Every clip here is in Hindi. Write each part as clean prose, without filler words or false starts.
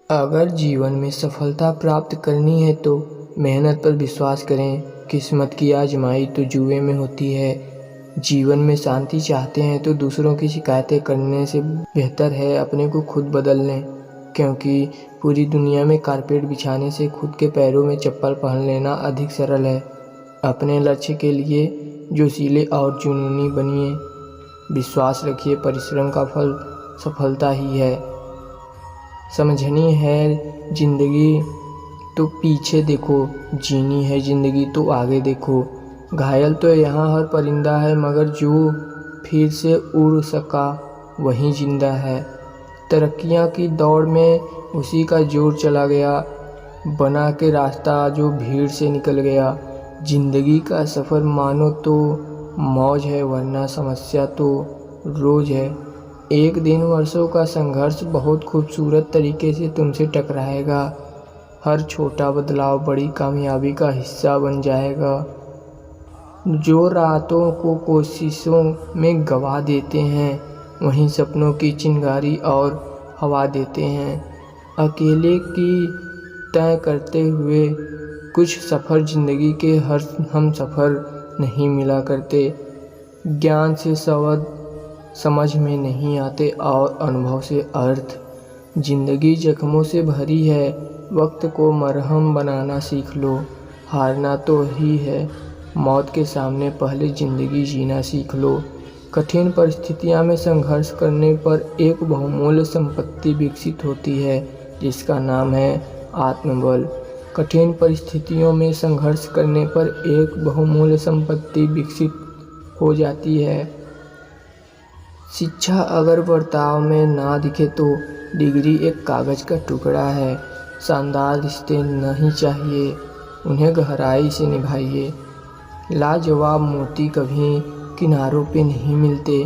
अगर जीवन में सफलता प्राप्त करनी है तो मेहनत पर विश्वास करें। किस्मत की आजमाई तो जुए में होती है। जीवन में शांति चाहते हैं तो दूसरों की शिकायतें करने से बेहतर है अपने को खुद बदल लें, क्योंकि पूरी दुनिया में कारपेट बिछाने से खुद के पैरों में चप्पल पहन लेना अधिक सरल है। अपने लक्ष्य के लिए जोशीले और जुनूनी बनिए। विश्वास रखिए, परिश्रम का फल सफलता ही है। समझनी है जिंदगी तो पीछे देखो, जीनी है जिंदगी तो आगे देखो। घायल तो यहाँ हर परिंदा है, मगर जो फिर से उड़ सका वही जिंदा है। तरक्कियाँ की दौड़ में उसी का जोर चला गया, बना के रास्ता जो भीड़ से निकल गया। जिंदगी का सफ़र मानो तो मौज है, वरना समस्या तो रोज है। एक दिन वर्षों का संघर्ष बहुत खूबसूरत तरीके से तुमसे टकराएगा। हर छोटा बदलाव बड़ी कामयाबी का हिस्सा बन जाएगा। जो रातों को कोशिशों में गवा देते हैं, वहीं सपनों की चिंगारी और हवा देते हैं। अकेले की तय करते हुए कुछ सफ़र जिंदगी के हर हम सफ़र नहीं मिला करते। ज्ञान से शब्द समझ में नहीं आते और अनुभव से अर्थ। जिंदगी जख्मों से भरी है, वक्त को मरहम बनाना सीख लो। हारना तो ही है, मौत के सामने पहले ज़िंदगी जीना सीख लो। कठिन परिस्थितियों में संघर्ष करने पर एक बहुमूल्य संपत्ति विकसित होती है, जिसका नाम है आत्मबल। कठिन परिस्थितियों में संघर्ष करने पर एक बहुमूल्य संपत्ति विकसित हो जाती है। शिक्षा अगर बर्ताव में ना दिखे तो डिग्री एक कागज़ का टुकड़ा है। शानदार रिश्ते नहीं चाहिए, उन्हें गहराई से निभाइए। लाजवाब मोती कभी किनारों पे नहीं मिलते।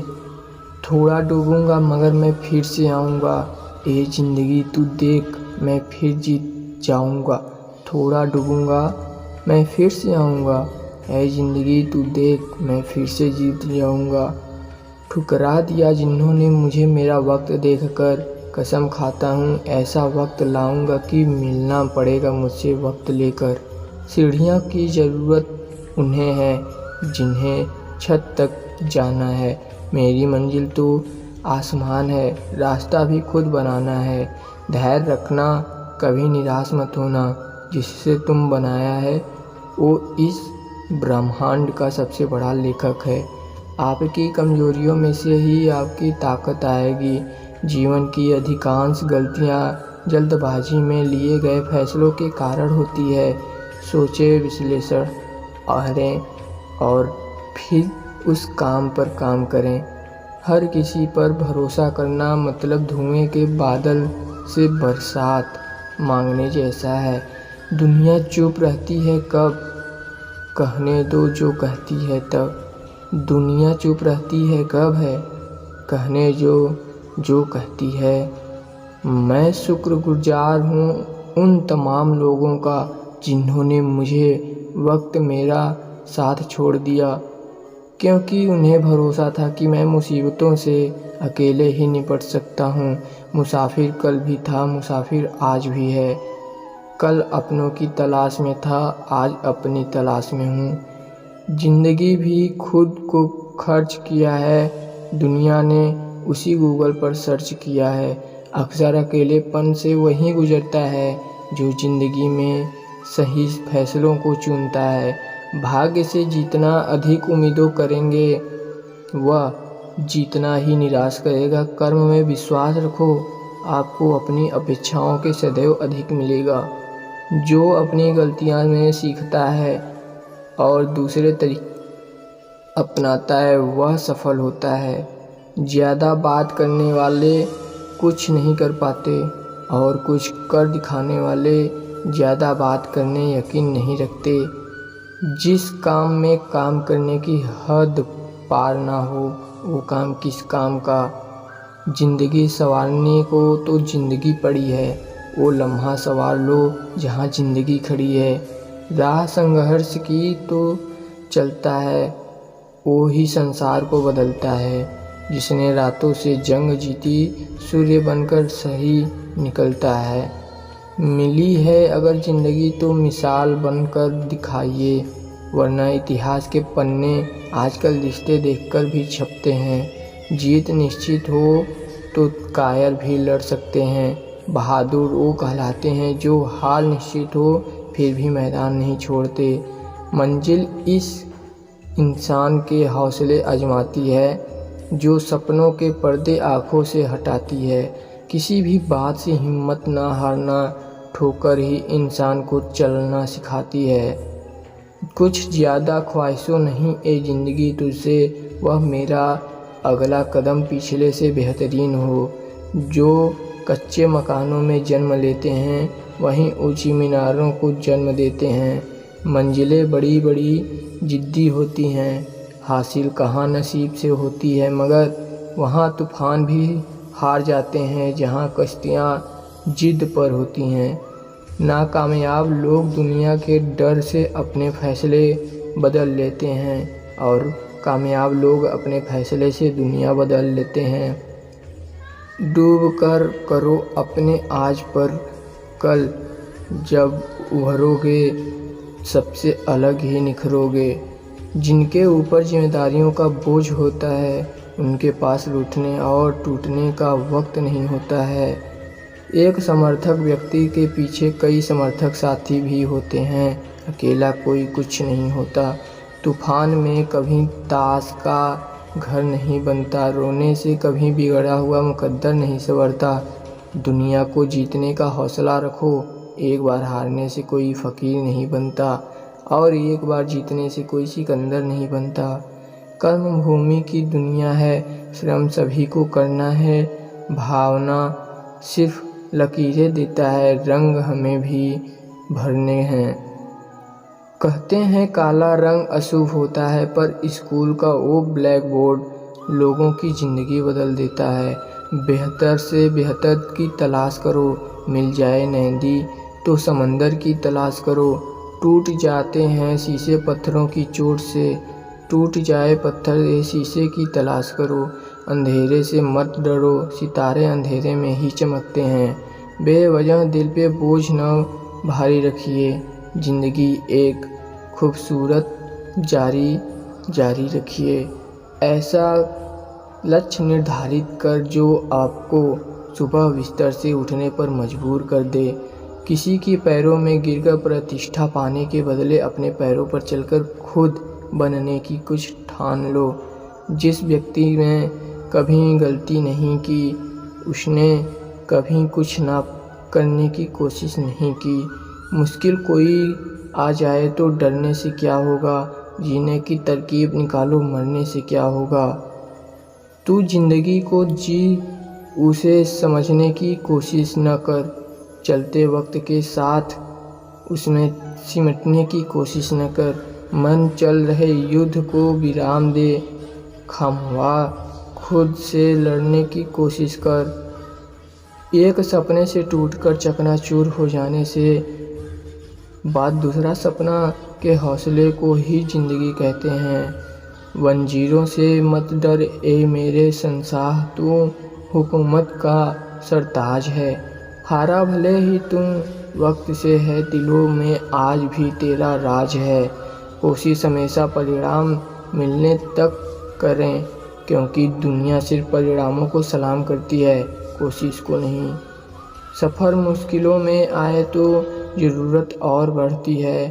थोड़ा डूबूंगा मगर मैं फिर से आऊँगा, ए ज़िंदगी तू देख मैं फिर जीत जाऊँगा। थोड़ा डूबूंगा मैं फिर से आऊँगा, ए ज़िंदगी तू देख मैं फिर से जीत जाऊँगा। ठुकरा दिया जिन्होंने मुझे मेरा वक्त देखकर, कसम खाता हूँ ऐसा वक्त लाऊंगा कि मिलना पड़ेगा मुझसे वक्त लेकर। सीढ़ियों की ज़रूरत उन्हें है जिन्हें छत तक जाना है। मेरी मंजिल तो आसमान है, रास्ता भी खुद बनाना है। धैर्य रखना, कभी निराश मत होना। जिससे तुम बनाया है वो इस ब्रह्मांड का सबसे बड़ा लेखक है। आपकी कमजोरियों में से ही आपकी ताकत आएगी। जीवन की अधिकांश गलतियाँ जल्दबाजी में लिए गए फैसलों के कारण होती है। सोचे, विश्लेषण करें और फिर उस काम पर काम करें। हर किसी पर भरोसा करना मतलब धुएं के बादल से बरसात मांगने जैसा है। दुनिया चुप रहती है कब, कहने दो जो कहती है तब। दुनिया चुप रहती है कब है, कहने जो कहती है। मैं शुक्रगुजार हूँ उन तमाम लोगों का जिन्होंने मुझे वक्त मेरा साथ छोड़ दिया, क्योंकि उन्हें भरोसा था कि मैं मुसीबतों से अकेले ही निपट सकता हूँ। मुसाफिर कल भी था, मुसाफिर आज भी है। कल अपनों की तलाश में था, आज अपनी तलाश में हूँ। ज़िंदगी भी खुद को खर्च किया है, दुनिया ने उसी गूगल पर सर्च किया है। अक्सर अकेलेपन से वही गुजरता है जो ज़िंदगी में सही फैसलों को चुनता है। भाग्य से जितना अधिक उम्मीदों करेंगे वह जितना ही निराश करेगा। कर्म में विश्वास रखो, आपको अपनी अपेक्षाओं के सदैव अधिक मिलेगा। जो अपनी गलतियां में सीखता है और दूसरे तरीके अपनाता है वह सफल होता है। ज़्यादा बात करने वाले कुछ नहीं कर पाते और कुछ कर दिखाने वाले ज़्यादा बात करने यकीन नहीं रखते। जिस काम में काम करने की हद पार ना हो वो काम किस काम का। ज़िंदगी संवारने को तो ज़िंदगी पड़ी है, वो लम्हा संवार लो जहाँ ज़िंदगी खड़ी है। राह संघर्ष की तो चलता है, वो ही संसार को बदलता है। जिसने रातों से जंग जीती सूर्य बनकर सही निकलता है। मिली है अगर ज़िंदगी तो मिसाल बनकर दिखाइए, वरना इतिहास के पन्ने आजकल रिश्ते देखकर भी छपते हैं। जीत निश्चित हो तो कायर भी लड़ सकते हैं। बहादुर वो कहलाते हैं जो हार निश्चित हो फिर भी मैदान नहीं छोड़ते। मंजिल इस इंसान के हौसले आजमाती है जो सपनों के पर्दे आँखों से हटाती है। किसी भी बात से हिम्मत ना हारना, ठोकर ही इंसान को चलना सिखाती है। कुछ ज़्यादा ख्वाहिशों नहीं ए ज़िंदगी तुझसे, वह मेरा अगला कदम पिछले से बेहतरीन हो। जो कच्चे मकानों में जन्म लेते हैं वहीं ऊंची मीनारों को जन्म देते हैं। मंजिलें बड़ी बड़ी जिद्दी होती हैं, हासिल कहाँ नसीब से होती है, मगर वहाँ तूफ़ान भी हार जाते हैं जहाँ कश्तियाँ जिद पर होती हैं। नाकामयाब लोग दुनिया के डर से अपने फैसले बदल लेते हैं और कामयाब लोग अपने फैसले से दुनिया बदल लेते हैं। डूब कर करो अपने आज पर, कल जब उभरोगे सबसे अलग ही निखरोगे। जिनके ऊपर जिम्मेदारियों का बोझ होता है उनके पास रूठने और टूटने का वक्त नहीं होता है। एक समर्थक व्यक्ति के पीछे कई समर्थक साथी भी होते हैं, अकेला कोई कुछ नहीं होता। तूफान में कभी ताश का घर नहीं बनता, रोने से कभी बिगड़ा हुआ मुकद्दर नहीं संवरता। दुनिया को जीतने का हौसला रखो, एक बार हारने से कोई फ़कीर नहीं बनता और एक बार जीतने से कोई सिकंदर नहीं बनता। कर्म भूमि की दुनिया है, श्रम सभी को करना है, भावना सिर्फ लकीरें देता है, रंग हमें भी भरने हैं। कहते हैं काला रंग अशुभ होता है, पर स्कूल का वो ब्लैक बोर्ड लोगों की ज़िंदगी बदल देता है। बेहतर से बेहतर की तलाश करो, मिल जाए नदी तो समंदर की तलाश करो। टूट जाते हैं शीशे पत्थरों की चोट से, टूट जाए पत्थर ये शीशे की तलाश करो। अंधेरे से मत डरो, सितारे अंधेरे में ही चमकते हैं। बेवजह दिल पे बोझ न भारी रखिए, ज़िंदगी एक खूबसूरत जारी रखिए। ऐसा लक्ष्य निर्धारित कर जो आपको सुबह बिस्तर से उठने पर मजबूर कर दे। किसी के पैरों में गिरकर प्रतिष्ठा पाने के बदले अपने पैरों पर चलकर खुद बनने की कुछ ठान लो। जिस व्यक्ति ने कभी गलती नहीं की, उसने कभी कुछ ना करने की कोशिश नहीं की। मुश्किल कोई आ जाए तो डरने से क्या होगा, जीने की तरकीब निकालो, मरने से क्या होगा। तू ज़िंदगी को जी, उसे समझने की कोशिश न कर। चलते वक्त के साथ उसमें सिमटने की कोशिश न कर। मन चल रहे युद्ध को विराम दे, खामख्वाह खुद से लड़ने की कोशिश कर। एक सपने से टूटकर चकनाचूर हो जाने से बाद दूसरा सपना के हौसले को ही ज़िंदगी कहते हैं। वंजीरों से मत डर ए मेरे शहंशाह, तू हुकूमत का सरताज है। हारा भले ही तुम वक्त से है, दिलों में आज भी तेरा राज है। कोशिश हमेशा परिणाम मिलने तक करें, क्योंकि दुनिया सिर्फ परिणामों को सलाम करती है, कोशिश को नहीं। सफ़र मुश्किलों में आए तो ज़रूरत और बढ़ती है,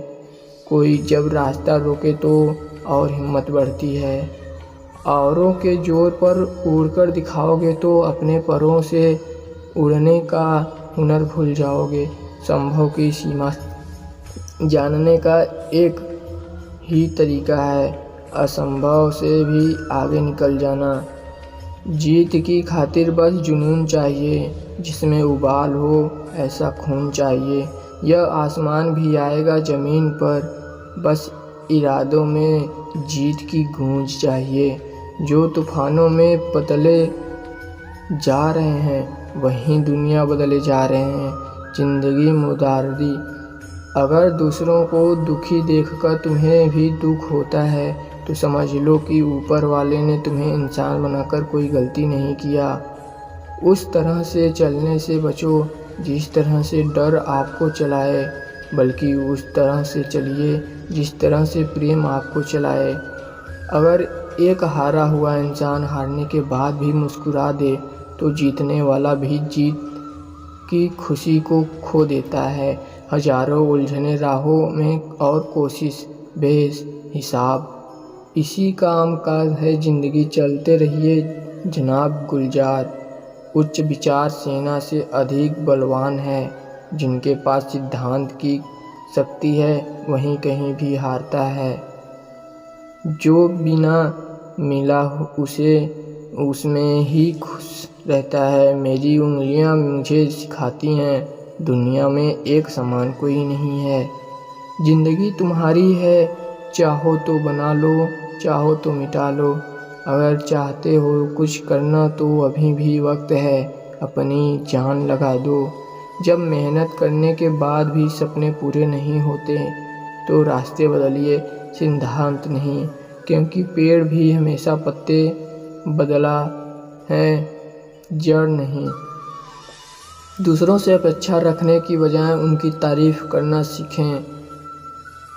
कोई जब रास्ता रोके तो और हिम्मत बढ़ती है। औरों के जोर पर उड़कर दिखाओगे तो अपने परों से उड़ने का हुनर भूल जाओगे। संभव की सीमा जानने का एक ही तरीका है, असंभव से भी आगे निकल जाना। जीत की खातिर बस जुनून चाहिए, जिसमें उबाल हो ऐसा खून चाहिए। यह आसमान भी आएगा ज़मीन पर, बस इरादों में जीत की गूंज चाहिए। जो तूफ़ानों में बदले जा रहे हैं वहीं दुनिया बदले जा रहे हैं। ज़िंदगी मुदारी, अगर दूसरों को दुखी देखकर तुम्हें भी दुख होता है तो समझ लो कि ऊपर वाले ने तुम्हें इंसान बनाकर कोई गलती नहीं किया। उस तरह से चलने से बचो जिस तरह से डर आपको चलाए, बल्कि उस तरह से चलिए जिस तरह से प्रेम आपको चलाए। अगर एक हारा हुआ इंसान हारने के बाद भी मुस्कुरा दे तो जीतने वाला भी जीत की खुशी को खो देता है। हजारों उलझने राहों में और कोशिश बेहिसाब, इसी काम काज है ज़िंदगी। चलते रहिए जनाब गुलजार। उच्च विचार सेना से अधिक बलवान है। जिनके पास सिद्धांत की शक्ति है वहीं कहीं भी हारता है। जो बिना मिला उसे उसमें ही खुश रहता है। मेरी उंगलियां मुझे सिखाती हैं दुनिया में एक समान कोई नहीं है। ज़िंदगी तुम्हारी है, चाहो तो बना लो, चाहो तो मिटा लो। अगर चाहते हो कुछ करना तो अभी भी वक्त है, अपनी जान लगा दो। जब मेहनत करने के बाद भी सपने पूरे नहीं होते तो रास्ते बदलिए, सिद्धांत नहीं। क्योंकि पेड़ भी हमेशा पत्ते बदला है, जड़ नहीं। दूसरों से अपेक्षा रखने की बजाय उनकी तारीफ करना सीखें।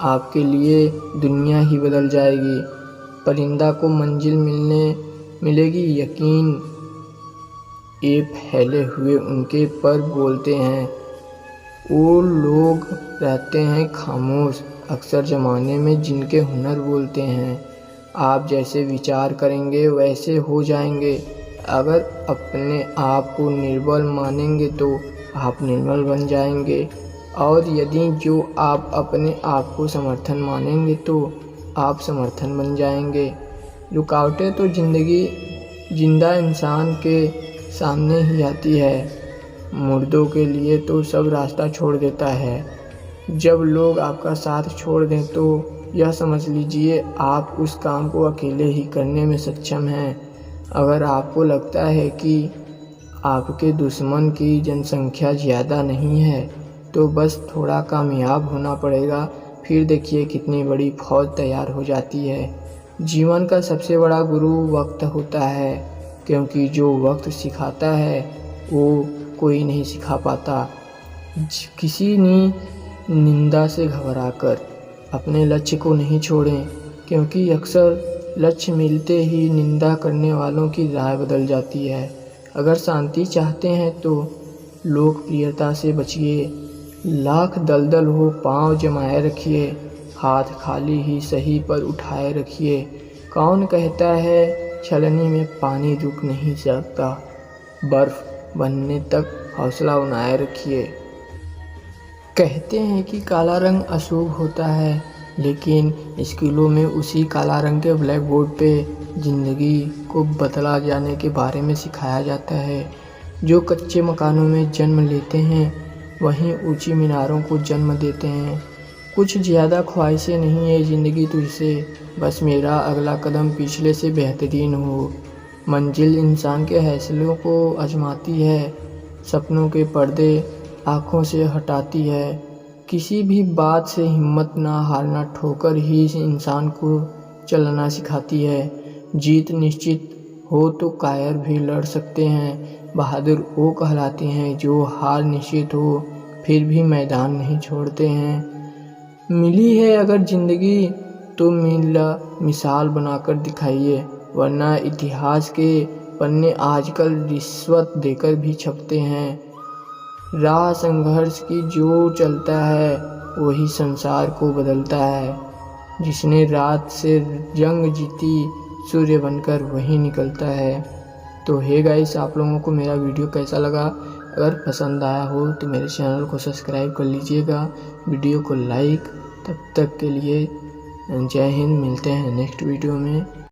आपके लिए दुनिया ही बदल जाएगी। परिंदा को मंजिल मिलेगी यकीन, ये फैले हुए उनके पर बोलते हैं। वो लोग रहते हैं खामोश अक्सर ज़माने में जिनके हुनर बोलते हैं। आप जैसे विचार करेंगे वैसे हो जाएंगे। अगर अपने आप को निर्बल मानेंगे तो आप निर्बल बन जाएंगे, और यदि जो आप अपने आप को समर्थन मानेंगे तो आप समर्थन बन जाएंगे। रुकावटें तो ज़िंदगी जिंदा इंसान के सामने ही आती है, मुर्दों के लिए तो सब रास्ता छोड़ देता है। जब लोग आपका साथ छोड़ दें तो यह समझ लीजिए आप उस काम को अकेले ही करने में सक्षम हैं। अगर आपको लगता है कि आपके दुश्मन की जनसंख्या ज़्यादा नहीं है तो बस थोड़ा कामयाब होना पड़ेगा, फिर देखिए कितनी बड़ी फौज तैयार हो जाती है। जीवन का सबसे बड़ा गुरु वक्त होता है, क्योंकि जो वक्त सिखाता है वो कोई नहीं सिखा पाता। किसी निंदा से घबराकर अपने लक्ष्य को नहीं छोड़ें, क्योंकि अक्सर लक्ष्य मिलते ही निंदा करने वालों की राय बदल जाती है। अगर शांति चाहते हैं तो लोकप्रियता से बचिए। लाख दलदल हो पांव जमाए रखिए, हाथ खाली ही सही पर उठाए रखिए। कौन कहता है छलनी में पानी रुक नहीं सकता, बर्फ़ बनने तक हौसला बनाए रखिए। कहते हैं कि काला रंग अशुभ होता है, लेकिन स्कूलों में उसी काला रंग के ब्लैक बोर्ड पे ज़िंदगी को बदला जाने के बारे में सिखाया जाता है। जो कच्चे मकानों में जन्म लेते हैं वहीं ऊंची मीनारों को जन्म देते हैं। कुछ ज़्यादा ख्वाहिशें नहीं है ज़िंदगी तुझसे, बस मेरा अगला कदम पिछले से बेहतरीन हो। मंजिल इंसान के हौसलों को आजमाती है, सपनों के पर्दे आँखों से हटाती है। किसी भी बात से हिम्मत ना हारना, ठोकर ही इंसान को चलना सिखाती है। जीत निश्चित हो तो कायर भी लड़ सकते हैं। बहादुर वो कहलाते हैं जो हार निश्चित हो फिर भी मैदान नहीं छोड़ते हैं। मिली है अगर ज़िंदगी तो मिसाल बनाकर दिखाइए, वरना इतिहास के पन्ने आजकल रिश्वत देकर भी छपते हैं। राह संघर्ष की जो चलता है वही संसार को बदलता है। जिसने रात से जंग जीती सूर्य बनकर वही निकलता है। तो हे गाइस, आप लोगों को मेरा वीडियो कैसा लगा? अगर पसंद आया हो तो मेरे चैनल को सब्सक्राइब कर लीजिएगा, वीडियो को लाइक। तब तक के लिए जय हिंद, मिलते हैं नेक्स्ट वीडियो में।